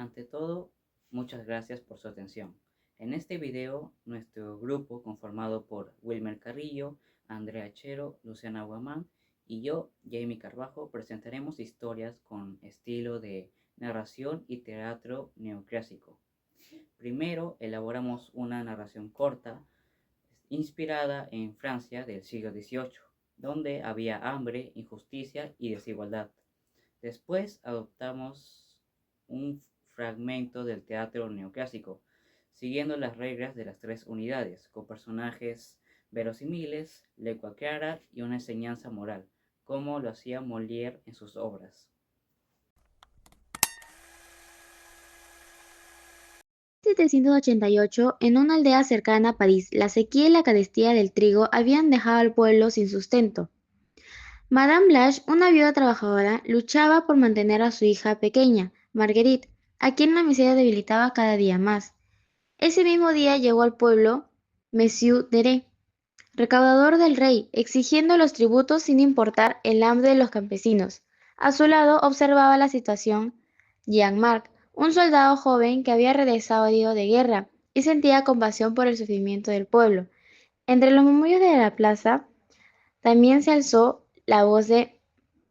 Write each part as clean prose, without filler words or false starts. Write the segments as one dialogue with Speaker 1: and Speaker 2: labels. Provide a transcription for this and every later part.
Speaker 1: Ante todo, muchas gracias por su atención. En este video, nuestro grupo, conformado por Wilmer Carrillo, Andrea Chero, Luciana Guamán y yo, Jamie Carbajo, presentaremos historias con estilo de narración y teatro neoclásico. Primero, elaboramos una narración corta inspirada en Francia del siglo XVIII, donde había hambre, injusticia y desigualdad. Después adoptamos un fragmento del teatro neoclásico, siguiendo las reglas de las tres unidades, con personajes verosímiles, lengua clara y una enseñanza moral, como lo hacía Molière en sus obras.
Speaker 2: 1788, en una aldea cercana a París, la sequía y la carestía del trigo habían dejado al pueblo sin sustento. Madame Blanche, una viuda trabajadora, luchaba por mantener a su hija pequeña, Marguerite, a quien la miseria debilitaba cada día más. Ese mismo día llegó al pueblo Monsieur Dere, recaudador del rey, exigiendo los tributos sin importar el hambre de los campesinos. A su lado observaba la situación Jean-Marc, un soldado joven que había regresado herido de guerra y sentía compasión por el sufrimiento del pueblo. Entre los murmullos de la plaza también se alzó la voz de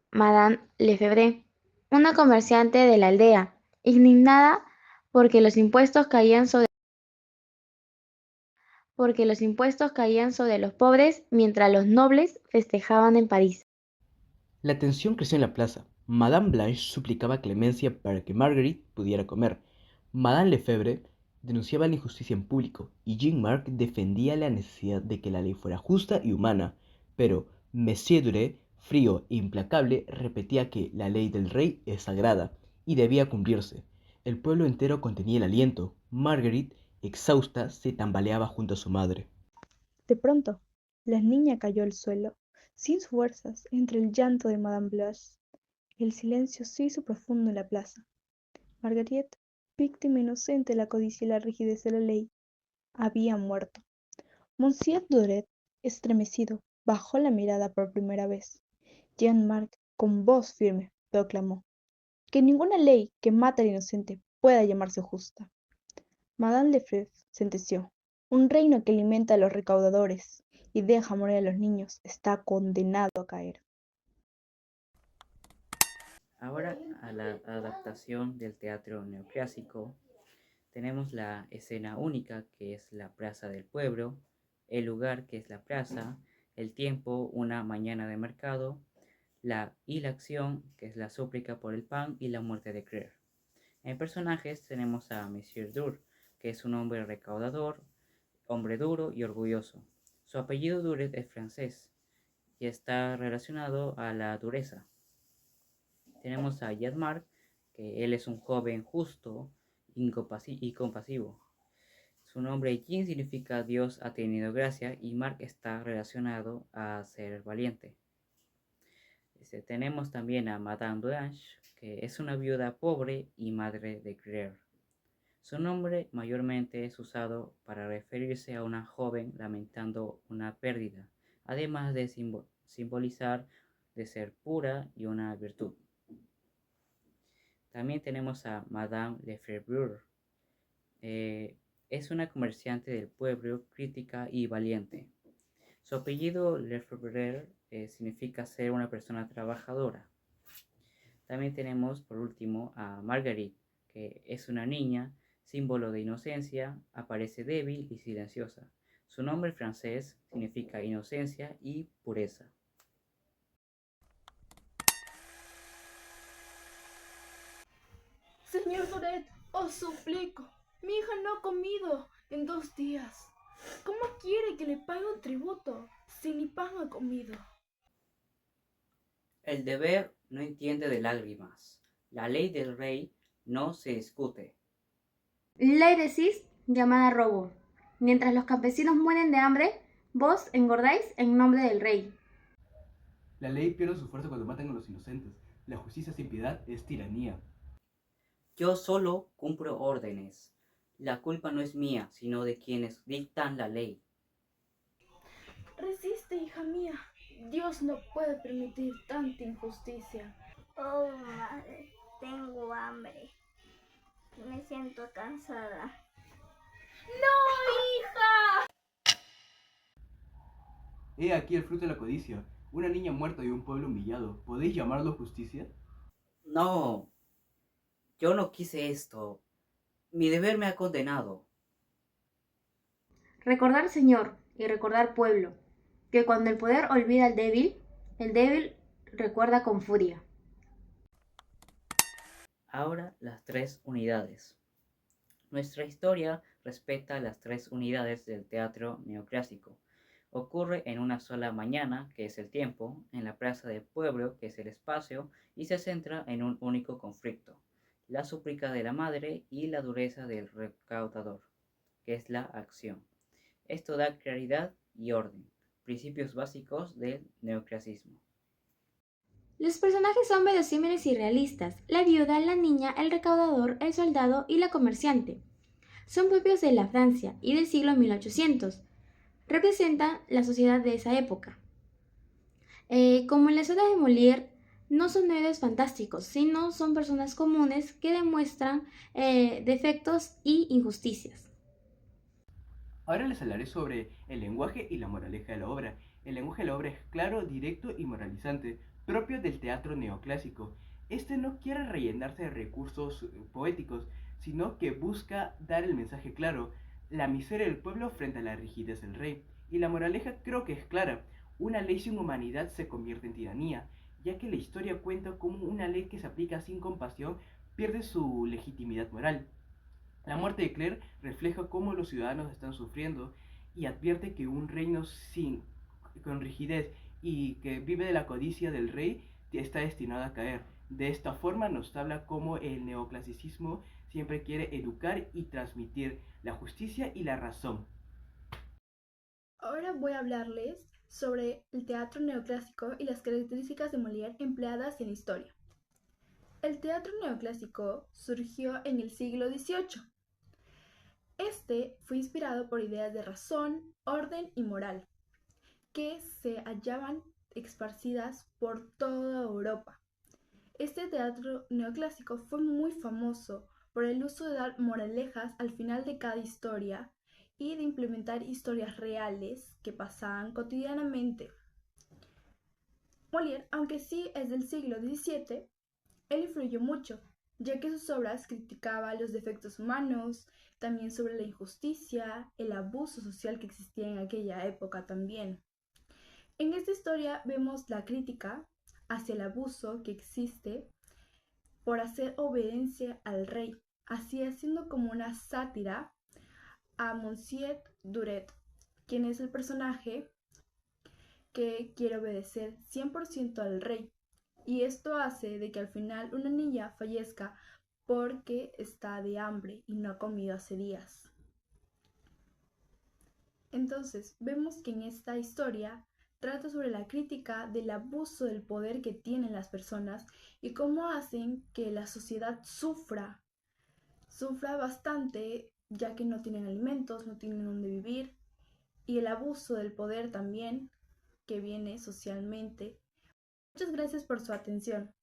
Speaker 2: Madame Lefebvre, una comerciante de la aldea, indignada porque los impuestos caían sobre los pobres mientras los nobles festejaban en París.
Speaker 3: La tensión creció en la plaza. Madame Blanche suplicaba clemencia para que Marguerite pudiera comer. Madame Lefebvre denunciaba la injusticia en público y Jean-Marc defendía la necesidad de que la ley fuera justa y humana. Pero Monsieur Dure, frío e implacable, repetía que la ley del rey es sagrada y debía cumplirse. El pueblo entero contenía el aliento. Marguerite, exhausta, se tambaleaba junto a su madre.
Speaker 4: De pronto, la niña cayó al suelo, sin fuerzas, entre el llanto de Madame Blanche. El silencio se hizo profundo en la plaza. Marguerite, víctima inocente de la codicia y la rigidez de la ley, había muerto. Monsieur Duret, estremecido, bajó la mirada por primera vez. Jean-Marc, con voz firme, proclamó: que ninguna ley que mata al inocente pueda llamarse justa. Madame Lefebvre sentenció: un reino que alimenta a los recaudadores y deja morir a los niños está condenado a caer.
Speaker 1: Ahora a la adaptación del teatro neoclásico tenemos la escena única, que es la plaza del pueblo, el lugar, que es la plaza, el tiempo, una mañana de mercado, y la acción, que es la súplica por el pan y la muerte de Claire. En personajes tenemos a Monsieur Dur, que es un hombre recaudador, hombre duro y orgulloso. Su apellido Duret es francés y está relacionado a la dureza. Tenemos a Jean-Marc, que él es un joven justo y compasivo. Su nombre Jean significa Dios ha tenido gracia y Marc está relacionado a ser valiente. Tenemos también a Madame Blanche, que es una viuda pobre y madre de Claire. Su nombre mayormente es usado para referirse a una joven lamentando una pérdida, además de simbolizar de ser pura y una virtud. También tenemos a Madame Lefebvre. Es una comerciante del pueblo, crítica y valiente. Su apellido Lefebvre significa ser una persona trabajadora. También tenemos por último a Marguerite, que es una niña, símbolo de inocencia, aparece débil y silenciosa. Su nombre francés significa inocencia y pureza.
Speaker 5: Señor Duret, os suplico, mi hija no ha comido en 2 días. ¿Cómo quiere que le pague un tributo si ni pan ha comido?
Speaker 1: El deber no entiende de lágrimas. La ley del rey no se discute.
Speaker 2: Ley de Cis, llamada robo. Mientras los campesinos mueren de hambre, vos engordáis en nombre del rey.
Speaker 3: La ley pierde su fuerza cuando matan a los inocentes. La justicia sin piedad es tiranía.
Speaker 1: Yo solo cumplo órdenes. La culpa no es mía, sino de quienes dictan la ley.
Speaker 5: Resiste, hija mía. Dios no puede permitir tanta injusticia.
Speaker 6: Oh, madre, tengo hambre.
Speaker 5: siento cansada. ¡No, hija!
Speaker 3: He aquí el fruto de la codicia, una niña muerta y un pueblo humillado. ¿Podéis llamarlo justicia?
Speaker 1: No, yo no quise esto. Mi deber me ha condenado.
Speaker 2: Recordar, Señor, y recordar, pueblo, que cuando el poder olvida al el débil recuerda con furia.
Speaker 1: Ahora las tres unidades. Nuestra historia respeta las tres unidades del teatro neoclásico. Ocurre en una sola mañana, que es el tiempo, en la plaza del pueblo, que es el espacio, y se centra en un único conflicto, la súplica de la madre y la dureza del recaudador, que es la acción. Esto da claridad y orden, principios básicos del neoclasismo.
Speaker 2: Los personajes son verosímiles y realistas: la viuda, la niña, el recaudador, el soldado y la comerciante. Son propios de la Francia y del siglo 1800. Representan la sociedad de esa época. Como en las obras de Molière, no son héroes fantásticos, sino son personas comunes que demuestran defectos y injusticias.
Speaker 3: Ahora les hablaré sobre el lenguaje y la moraleja de la obra. El lenguaje de la obra es claro, directo y moralizante, propio del teatro neoclásico. Este no quiere rellenarse de recursos poéticos, sino que busca dar el mensaje claro, la miseria del pueblo frente a la rigidez del rey. Y la moraleja creo que es clara, una ley sin humanidad se convierte en tiranía, ya que la historia cuenta cómo una ley que se aplica sin compasión pierde su legitimidad moral. La muerte de Claire refleja cómo los ciudadanos están sufriendo y advierte que un reino con rigidez y que vive de la codicia del rey está destinado a caer. De esta forma nos habla cómo el neoclasicismo siempre quiere educar y transmitir la justicia y la razón.
Speaker 5: Ahora voy a hablarles sobre el teatro neoclásico y las características de Molière empleadas en la historia. El teatro neoclásico surgió en el siglo XVIII. Este fue inspirado por ideas de razón, orden y moral, que se hallaban esparcidas por toda Europa. Este teatro neoclásico fue muy famoso por el uso de dar moralejas al final de cada historia y de implementar historias reales que pasaban cotidianamente. Molière, aunque sí es del siglo XVII, él influyó mucho, ya que sus obras criticaban los defectos humanos, también sobre la injusticia, el abuso social que existía en aquella época también. En esta historia vemos la crítica hacia el abuso que existe por hacer obediencia al rey, así haciendo como una sátira a Monsieur Duret, quien es el personaje que quiere obedecer 100% al rey. Y esto hace de que al final una niña fallezca porque está de hambre y no ha comido hace días. Entonces, vemos que en esta historia trata sobre la crítica del abuso del poder que tienen las personas y cómo hacen que la sociedad sufra bastante, ya que no tienen alimentos, no tienen dónde vivir, y el abuso del poder también que viene socialmente. Muchas gracias por su atención.